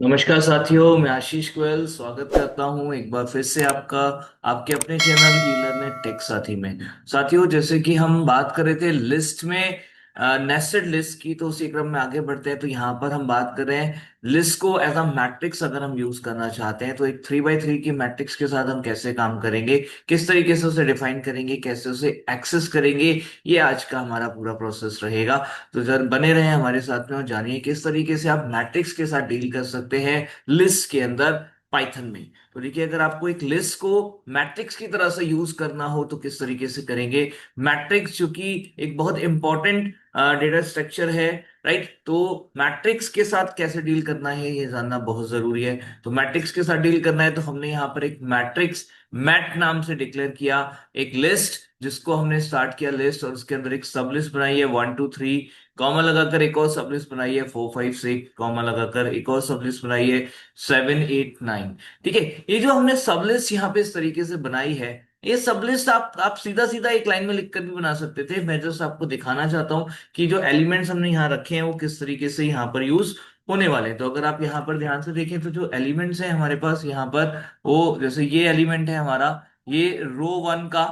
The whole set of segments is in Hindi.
नमस्कार साथियों, मैं आशीष गोयल स्वागत करता हूं एक बार फिर से आपका आपके अपने चैनल ई लर्न टेक साथी में। साथियों, जैसे कि हम बात कर रहे थे लिस्ट में, नेस्टेड लिस्ट की, तो उसी क्रम में आगे बढ़ते हैं। तो यहाँ पर हम बात कर रहे हैं लिस्ट को एज अ मैट्रिक्स अगर हम यूज करना चाहते हैं तो एक 3x3 की मैट्रिक्स के साथ हम कैसे काम करेंगे, किस तरीके से उसे डिफाइन करेंगे, कैसे उसे एक्सेस करेंगे, ये आज का हमारा पूरा प्रोसेस रहेगा। तो जर बने रहे हमारे साथ में और जानिए किस तरीके से आप मैट्रिक्स के साथ डील कर सकते हैं लिस्ट के अंदर पाइथन में। तो देखिए, अगर आपको एक लिस्ट को मैट्रिक्स की तरह से यूज करना हो तो किस तरीके से करेंगे। मैट्रिक्स चूंकि एक बहुत इंपॉर्टेंट डेटा स्ट्रक्चर है, राइट, तो मैट्रिक्स के साथ कैसे डील करना है ये जानना बहुत जरूरी है। तो मैट्रिक्स के साथ डील करना है तो हमने यहाँ पर एक मैट्रिक्स मैट नाम से डिक्लेयर किया, एक लिस्ट जिसको हमने स्टार्ट किया लिस्ट, और उसके अंदर एक सब लिस्ट बनाई है 1 2 3, कॉमा लगाकर एक और सब लिस्ट बनाई है 4 5 6, कॉमा लगाकर एक और सब लिस्ट बनाई है 7 8 9। ठीक है, ये जो हमने सब लिस्ट यहाँ पे इस तरीके से बनाई है, ये सब लिस्ट आप सीधा सीधा एक लाइन में लिखकर भी बना सकते थे। मैं जस्ट आपको दिखाना चाहता हूँ कि जो एलिमेंट्स हमने यहाँ रखे हैं वो किस तरीके से यहाँ पर यूज होने वाले हैं। तो अगर आप यहाँ पर ध्यान से देखें तो जो एलिमेंट्स हैं हमारे पास यहाँ पर, वो जैसे ये एलिमेंट है हमारा, ये रो 1 का,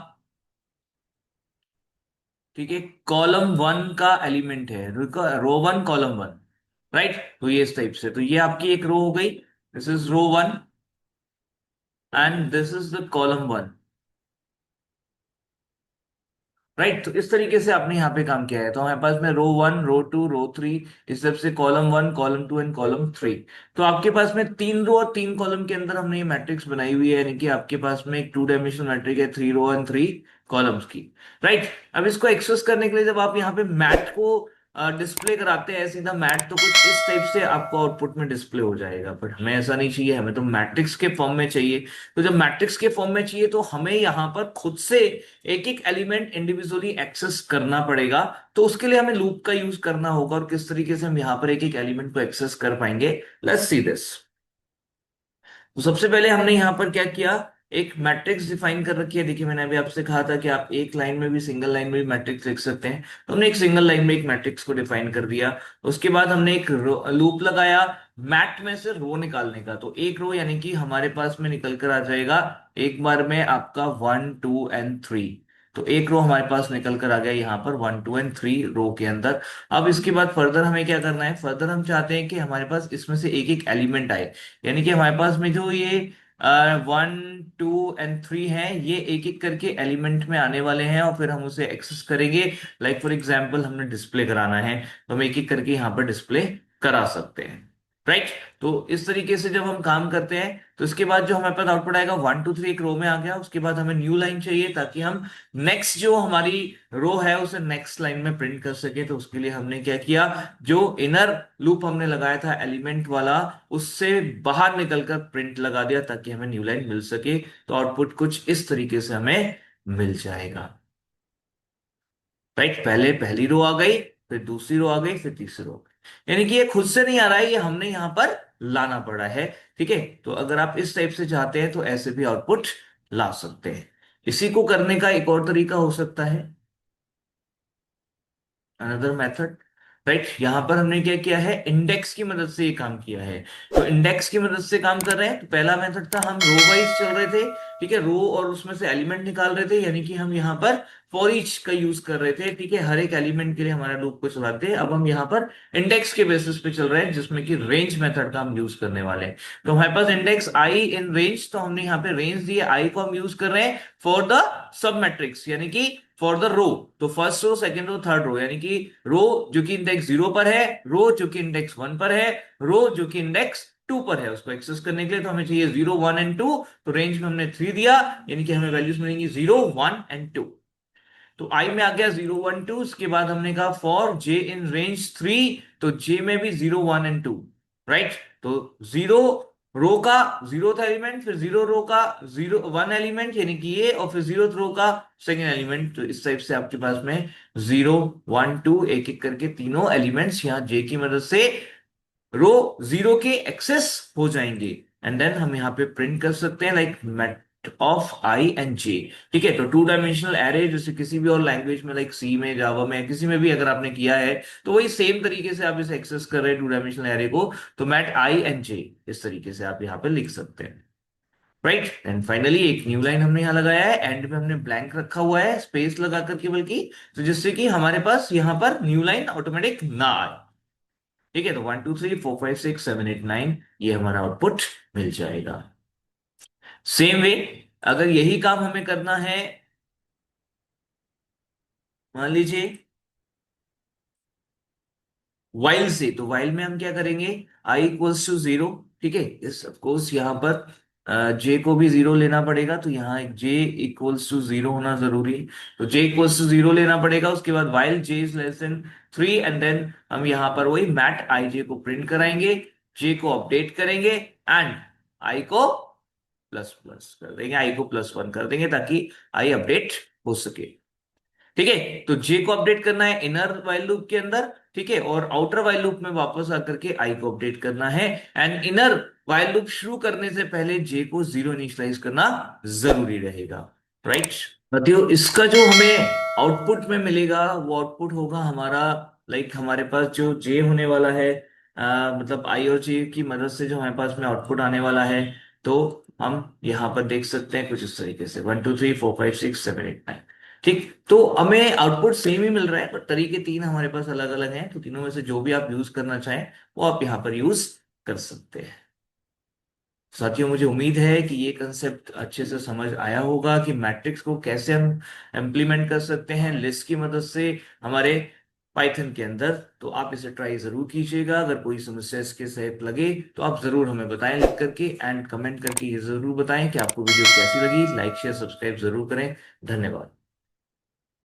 ठीक है, कॉलम 1 का एलिमेंट है, रो 1 कॉलम 1, राइट। तो ये इस टाइप से, तो ये आपकी एक रो हो गई, this is row 1 and this is the column 1, right. तो इस तरीके से आपने यहाँ पे काम किया है। तो हमारे पास में रो 1 रो 2 रो 3, इस तरफ से कॉलम 1 कॉलम 2 एंड कॉलम 3। तो आपके पास में 3 रो और 3 कॉलम के अंदर हमने ये मैट्रिक्स बनाई हुई है, यानी कि आपके पास में एक 2 डायमेंशनल मैट्रिक्स है, 3 रो एंड 3 कॉलम्स की, राइट। अब इसको एक्सेस करने के लिए जब आप यहाँ पे मैट को डिस्प्ले कराते हैं सीधा मैट, तो कुछ इस टाइप से आपको आउटपुट में डिस्प्ले हो जाएगा, बट हमें ऐसा नहीं चाहिए, हमें तो मैट्रिक्स के फॉर्म में चाहिए। तो जब मैट्रिक्स के फॉर्म में चाहिए तो हमें यहाँ पर खुद से एक एक एलिमेंट इंडिविजुअली एक्सेस करना पड़ेगा। तो उसके लिए हमें लूप का यूज करना होगा, और किस तरीके से हम यहाँ पर एक एक एलिमेंट को एक्सेस कर पाएंगे, लेट्स सी दिस। तो सबसे पहले हमने यहाँ पर क्या किया, एक मैट्रिक्स डिफाइन कर रखी है। देखिए, मैंने अभी आपसे कहा था कि आप एक लाइन में भी, सिंगल लाइन में भी मैट्रिक्स लिख सकते हैं। तो हमने एक सिंगल लाइन में एक मैट्रिक्स को डिफाइन कर दिया। उसके बाद हमने एक लूप लगाया मैट में से रो निकालने का। तो एक रो यानी कि हमारे पास में निकल कर आ जाएगा एक बार में आपका 1 2 एंड 3। तो एक रो हमारे पास निकल कर आ गया यहाँ पर 1 2 एंड 3 रो के अंदर। अब इसके बाद फर्दर हमें क्या करना है, फर्दर हम चाहते हैं कि हमारे पास इसमें से एक एक एलिमेंट आए, यानी कि हमारे पास में जो ये 1 2 एंड 3 है, ये एक एक करके एलिमेंट में आने वाले हैं और फिर हम उसे एक्सेस करेंगे। लाइक फॉर एग्जाम्पल हमने डिस्प्ले कराना है, तो हम एक एक करके यहाँ पर डिस्प्ले करा सकते हैं, राइट। तो इस तरीके से जब हम काम करते हैं तो इसके बाद जो हमारे पास आउटपुट आएगा 1 2 3 एक रो में आ गया। उसके बाद हमें न्यू लाइन चाहिए ताकि हम नेक्स्ट जो हमारी रो है उसे नेक्स्ट लाइन में प्रिंट कर सके। तो उसके लिए हमने क्या किया, जो इनर लूप हमने लगाया था एलिमेंट वाला, उससे बाहर निकलकर प्रिंट लगा दिया ताकि हमें न्यू लाइन मिल सके। तो आउटपुट कुछ इस तरीके से हमें मिल जाएगा, राइट। पहले पहली रो आ गई, फिर दूसरी रो आ गई, फिर तीसरी रो आ गई, यानी कि ये खुद से नहीं आ रहा है, ये हमने यहां पर लाना पड़ा है। ठीक है, तो अगर आप इस टाइप से चाहते हैं तो ऐसे भी आउटपुट ला सकते हैं। इसी को करने का एक और तरीका हो सकता है, अनदर मेथड, राइट। यहां पर हमने क्या किया है, इंडेक्स की मदद से ये काम किया है। तो इंडेक्स की मदद से काम कर रहे हैं। तो पहला मेथड था, हम रो वाइज चल रहे थे, ठीक है, रो और उसमें से एलिमेंट निकाल रहे थे, यानी कि हम यहाँ पर फॉर ईच का यूज कर रहे थे, ठीक है, हर एक एलिमेंट के लिए हमारा लूप को चलाते हैं। अब हम यहाँ पर इंडेक्स के बेसिस पे चल रहे हैं, जिसमें कि रेंज मेथड का हम यूज करने वाले हैं। तो हमारे पास इंडेक्स आई इन रेंज, तो हमने यहाँ पे रेंज दी है, आई को हम यूज कर रहे हैं फॉर द सब मैट्रिक्स, यानी कि फॉर द रो। तो first row, second row, third row, यानी कि रो जो कि इंडेक्स 0 पर है, रो जो कि इंडेक्स 1 पर है, रो जो कि इंडेक्स 2 पर है, उसको एक्सेस करने के लिए तो हमें चाहिए 0 1 एंड 2। तो रेंज में हमने 3 दिया, यानी कि हमें वैल्यूज मिलेंगी 0 1 एंड 2। तो आई में आ गया 0 1 2। उसके बाद हमने कहा फॉर जे इन रेंज 3, तो जे में भी 0 1 एंड 2, राइट। तो जीरो रो का जीरो एलिमेंट, फिर जीरो रो का 0 1 एलिमेंट, यानी कि ये, और फिर जीरो रो का सेकेंड एलिमेंट। तो इस टाइप से आपके पास में 0 1 2 एक एक करके तीनों एलिमेंट्स यहाँ जे की मदद से रो 0 के एक्सेस हो जाएंगे। एंड देन हम यहाँ पे प्रिंट कर सकते हैं, लाइक ऑफ आई एंड जे। ठीक है, तो टू डायमेंशनल एरे जैसे किसी भी और लैंग्वेज में लाइक सी में, जावा में, किसी में भी अगर आपने किया है तो वही सेम तरीके से आप इसे एक्सेस कर रहे हैं टू डायमेंशनल एरे को, तो मैट आई एंड जे इस तरीके से आप यहाँ पे लिख सकते हैं। राइट, एंड फाइनली एक न्यू लाइन हमने यहाँ लगाया है, एंड में हमने ब्लैंक रखा हुआ है स्पेस लगा करके, बल्कि तो जिससे कि हमारे पास यहाँ पर न्यू लाइन ऑटोमेटिक ना आए। ठीक है, तो 1 2 3 4 5 6 7 8 9 ये हमारा आउटपुट मिल जाएगा। सेम वे अगर यही काम हमें करना है, मान लीजिए वाइल से, तो वाइल में हम क्या करेंगे, आई इक्वल्स टू जीरो। ठीक है, इस ऑफकोर्स यहाँ पर जे को भी जीरो लेना पड़ेगा, तो यहाँ एक जे इक्वल्स टू जीरो होना जरूरी है, तो जे इक्वल्स टू जीरो लेना पड़ेगा। उसके बाद while J is less than 3, and then हम यहाँ पर वही मैट आई जे को प्रिंट कराएंगे, जे को अपडेट करेंगे, एंड आई को प्लस प्लस कर देंगे, आई को +1 कर देंगे ताकि आई अपडेट हो सके। ठीक है, तो जे को अपडेट करना है इनर वाइल लूप के अंदर, ठीक है, और आउटर वाइल लूप में वापस आकर के आई को अपडेट करना है, एंड इनर वाइल लूप शुरू करने से पहले जे को जीरो इनिशियलाइज करना जरूरी रहेगा। राइट, साथियों इसका जो हमें आउटपुट में मिलेगा वो आउटपुट होगा हमारा, लाइक हमारे पास जो जे होने वाला है, मतलब आई और जे की मदद से जो हमारे पास में आउटपुट आने वाला है, तो हम यहाँ पर देख सकते हैं कुछ इस तरीके से 1 2 3 4 5 6 7 8 9। ठीक, तो हमें आउटपुट सेम ही मिल रहा है, पर तरीके तीन हमारे पास अलग अलग हैं, तो तीनों में से जो भी आप यूज करना चाहें वो आप यहाँ पर यूज कर सकते हैं। साथियों मुझे उम्मीद है कि ये कंसेप्ट अच्छे से समझ आया होगा कि मैट्रिक्स को कैसे हम इम्प्लीमेंट कर सकते हैं लिस्ट की मदद से हमारे पाइथन के अंदर। तो आप इसे ट्राई जरूर कीजिएगा, अगर कोई समस्या इसके सहित लगे तो आप जरूर हमें बताएं लिख करके, एंड कमेंट करके ये जरूर बताएं कि आपको वीडियो कैसी लगी। लाइक शेयर सब्सक्राइब जरूर करें। धन्यवाद।